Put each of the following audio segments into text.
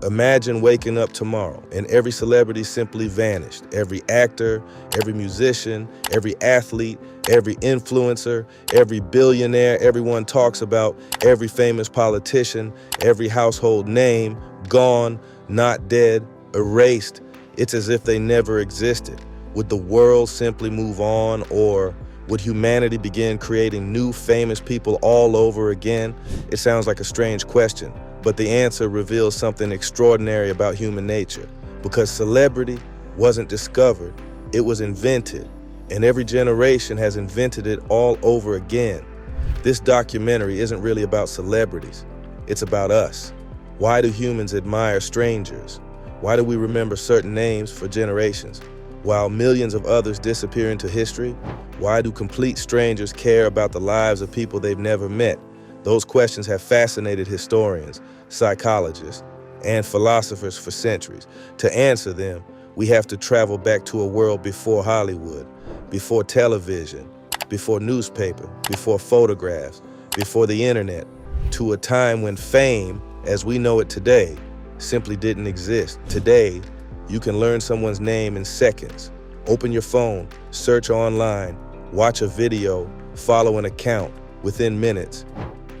Imagine waking up tomorrow and every celebrity simply vanished. Every actor, every musician, every athlete, every influencer, every billionaire everyone talks about, every famous politician, every household name, gone, not dead, erased. It's as if they never existed. Would the world simply move on, or would humanity begin creating new famous people all over again? It sounds like a strange question, but the answer reveals something extraordinary about human nature. Because celebrity wasn't discovered, it was invented, and every generation has invented it all over again. This documentary isn't really about celebrities, it's about us. Why do humans admire strangers? Why do we remember certain names for generations, while millions of others disappear into history? Why do complete strangers care about the lives of people they've never met? Those questions have fascinated historians, psychologists, and philosophers for centuries. To answer them, we have to travel back to a world before Hollywood, before television, before newspaper, before photographs, before the internet, to a time when fame, as we know it today, simply didn't exist. Today, you can learn someone's name in seconds. Open your phone, search online, watch a video, follow an account. Within minutes,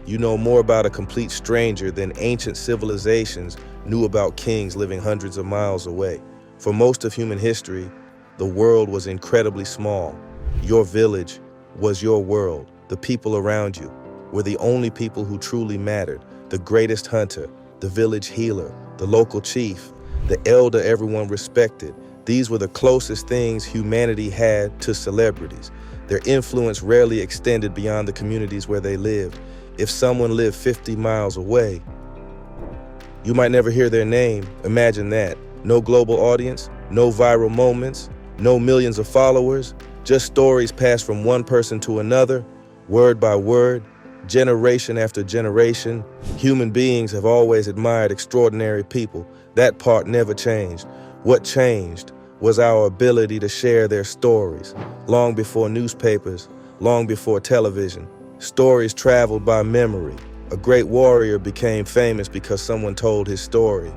you know more about a complete stranger than ancient civilizations knew about kings living hundreds of miles away. For most of human history, the world was incredibly small. Your village was your world. The people around you were the only people who truly mattered. The greatest hunter, the village healer, the local chief, the elder everyone respected. These were the closest things humanity had to celebrities. Their influence rarely extended beyond the communities where they lived. If someone lived 50 miles away, you might never hear their name. Imagine that. No global audience, no viral moments, no millions of followers, just stories passed from one person to another, word by word, generation after generation. Human beings have always admired extraordinary people. That part never changed. What changed was our ability to share their stories. Long before newspapers, long before television, stories traveled by memory. A great warrior became famous because someone told his story.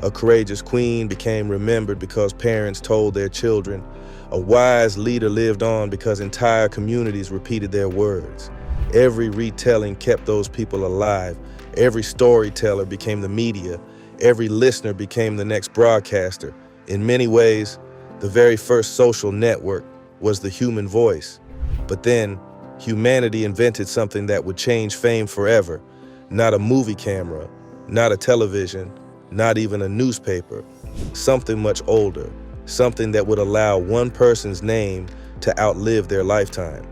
A courageous queen became remembered because parents told their children. A wise leader lived on because entire communities repeated their words. Every retelling kept those people alive. Every storyteller became the media. Every listener became the next broadcaster. In many ways, the very first social network was the human voice. But then, humanity invented something that would change fame forever. Not a movie camera, not a television, not even a newspaper. Something much older, something that would allow one person's name to outlive their lifetime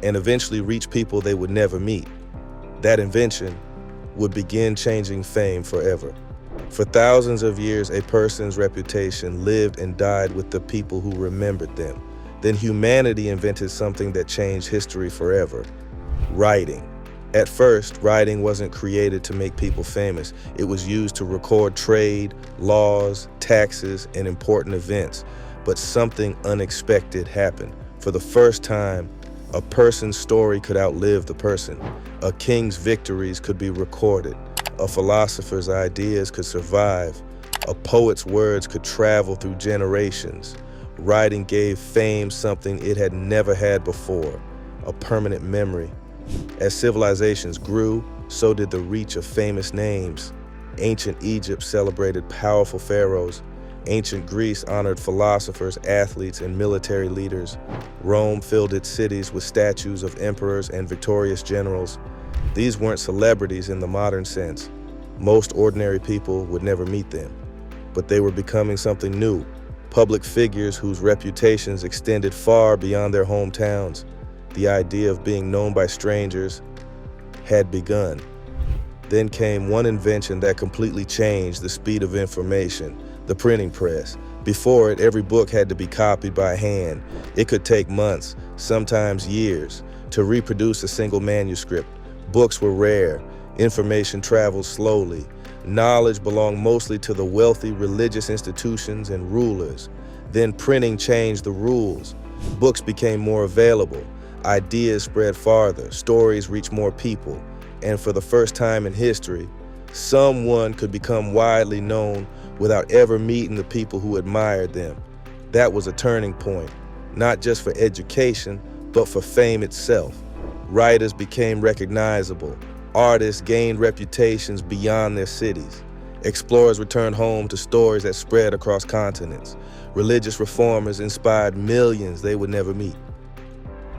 and eventually reach people they would never meet. That invention would begin changing fame forever. For thousands of years, a person's reputation lived and died with the people who remembered them. Then humanity invented something that changed history forever: writing. At first, writing wasn't created to make people famous. It was used to record trade, laws, taxes, and important events. But something unexpected happened. For the first time, a person's story could outlive the person. A king's victories could be recorded. A philosopher's ideas could survive. A poet's words could travel through generations. Writing gave fame something it had never had before: a permanent memory. As civilizations grew, so did the reach of famous names. Ancient Egypt celebrated powerful pharaohs. Ancient Greece honored philosophers, athletes, and military leaders. Rome filled its cities with statues of emperors and victorious generals. These weren't celebrities in the modern sense. Most ordinary people would never meet them. But they were becoming something new: public figures whose reputations extended far beyond their hometowns. The idea of being known by strangers had begun. Then came one invention that completely changed the speed of information: the printing press. Before it, every book had to be copied by hand. It could take months, sometimes years, to reproduce a single manuscript. Books were rare. Information traveled slowly. Knowledge belonged mostly to the wealthy religious institutions and rulers. Then printing changed the rules. Books became more available. Ideas spread farther. Stories reached more people. And for the first time in history, Someone could become widely known without ever meeting the people who admired them. That was a turning point, not just for education, but for fame itself. Writers became recognizable. Artists gained reputations beyond their cities. Explorers returned home to stories that spread across continents. Religious reformers inspired millions they would never meet.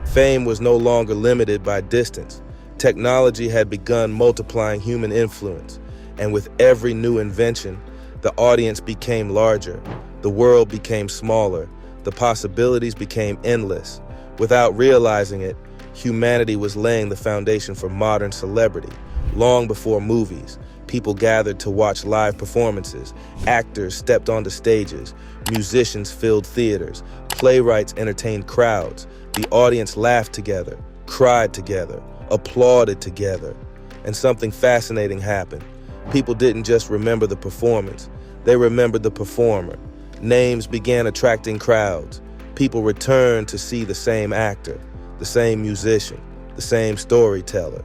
Fame was no longer limited by distance. Technology had begun multiplying human influence, and with every new invention, the audience became larger, the world became smaller, the possibilities became endless. Without realizing it, humanity was laying the foundation for modern celebrity. Long before movies, people gathered to watch live performances, actors stepped onto stages, musicians filled theaters, playwrights entertained crowds, the audience laughed together, cried together, applauded together, and something fascinating happened. People didn't just remember the performance, they remembered the performer. Names began attracting crowds. People returned to see the same actor, the same musician, the same storyteller.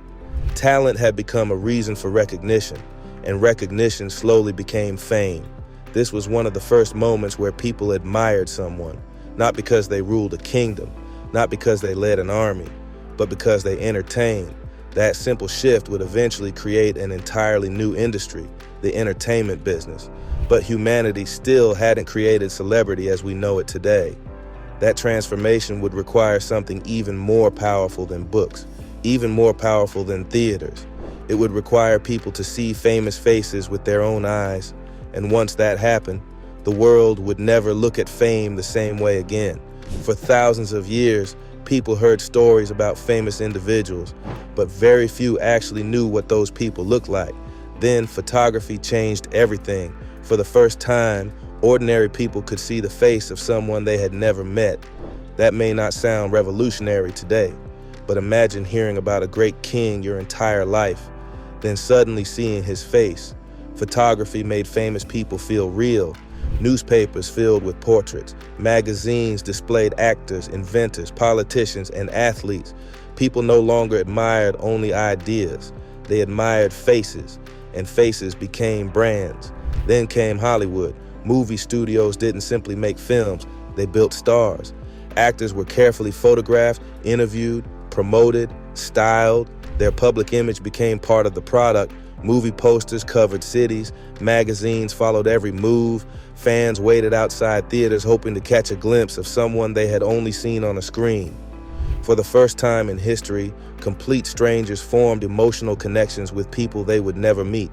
Talent had become a reason for recognition, and recognition slowly became fame. This was one of the first moments where people admired someone, not because they ruled a kingdom, not because they led an army, but because they entertained. That simple shift would eventually create an entirely new industry, the entertainment business. But humanity still hadn't created celebrity as we know it today. That transformation would require something even more powerful than books, even more powerful than theaters. It would require people to see famous faces with their own eyes, and once that happened, the world would never look at fame the same way again. For thousands of years, people heard stories about famous individuals, but very few actually knew what those people looked like. Then photography changed everything. For the first time, ordinary people could see the face of someone they had never met. That may not sound revolutionary today, but imagine hearing about a great king your entire life, then suddenly seeing his face. Photography made famous people feel real. Newspapers filled with portraits. Magazines displayed actors, inventors, politicians, and athletes. People no longer admired only ideas. They admired faces, and faces became brands. Then came Hollywood. Movie studios didn't simply make films, they built stars. Actors were carefully photographed, interviewed, promoted, styled. Their public image became part of the product. Movie posters covered cities, magazines followed every move. Fans waited outside theaters hoping to catch a glimpse of someone they had only seen on a screen. For the first time in history, complete strangers formed emotional connections with people they would never meet.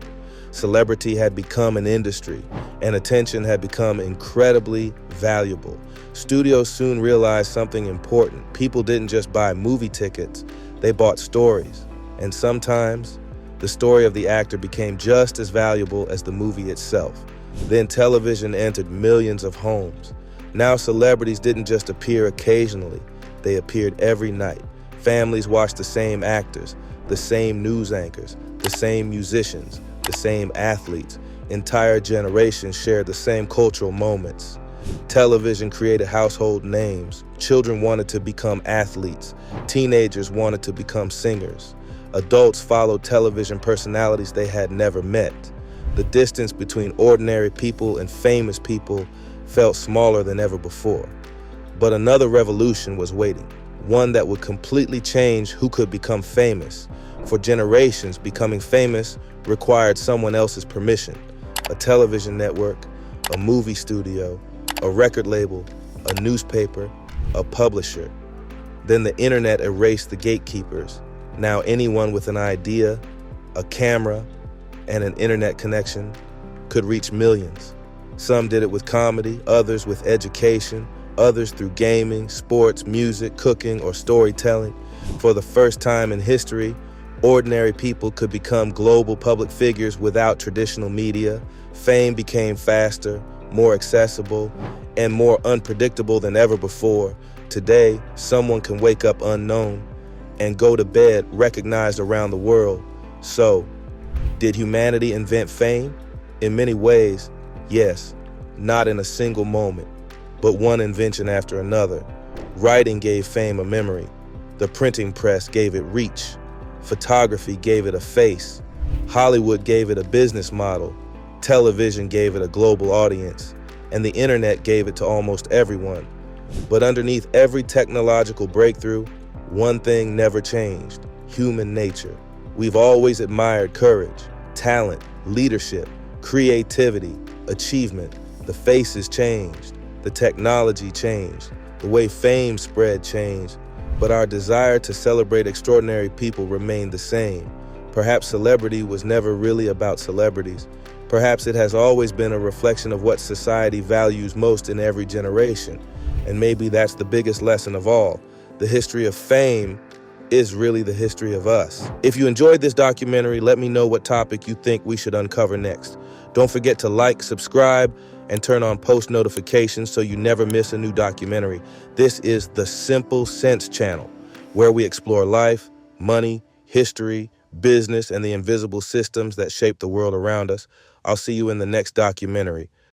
Celebrity had become an industry, and attention had become incredibly valuable. Studios soon realized something important. People didn't just buy movie tickets, they bought stories. And sometimes, the story of the actor became just as valuable as the movie itself. Then television entered millions of homes. Now celebrities didn't just appear occasionally, they appeared every night. Families watched the same actors, the same news anchors, the same musicians, the same athletes. Entire generations shared the same cultural moments. Television created household names. Children wanted to become athletes. Teenagers wanted to become singers. Adults followed television personalities they had never met. The distance between ordinary people and famous people felt smaller than ever before. But another revolution was waiting, one that would completely change who could become famous. For generations, becoming famous required someone else's permission. A television network, a movie studio, a record label, a newspaper, a publisher. Then the internet erased the gatekeepers. Now anyone with an idea, a camera, and an internet connection could reach millions. Some did it with comedy, others with education, others through gaming, sports, music, cooking, or storytelling. For the first time in history, ordinary people could become global public figures without traditional media. Fame became faster, more accessible, and more unpredictable than ever before. Today, someone can wake up unknown and go to bed recognized around the world. So, did humanity invent fame? In many ways, yes, not in a single moment, but one invention after another. Writing gave fame a memory. The printing press gave it reach. Photography gave it a face. Hollywood gave it a business model, television gave it a global audience, and the internet gave it to almost everyone. But underneath every technological breakthrough, one thing never changed: human nature. We've always admired courage, talent, leadership, creativity, achievement. The faces changed, the technology changed, the way fame spread changed, but our desire to celebrate extraordinary people remained the same. Perhaps celebrity was never really about celebrities. Perhaps it has always been a reflection of what society values most in every generation. And maybe that's the biggest lesson of all. The history of fame is really the history of us. If you enjoyed this documentary, let me know what topic you think we should uncover next. Don't forget to like, subscribe, and turn on post notifications so you never miss a new documentary. This is the Simple Sense channel, where we explore life, money, history, business, and the invisible systems that shape the world around us. I'll see you in the next documentary.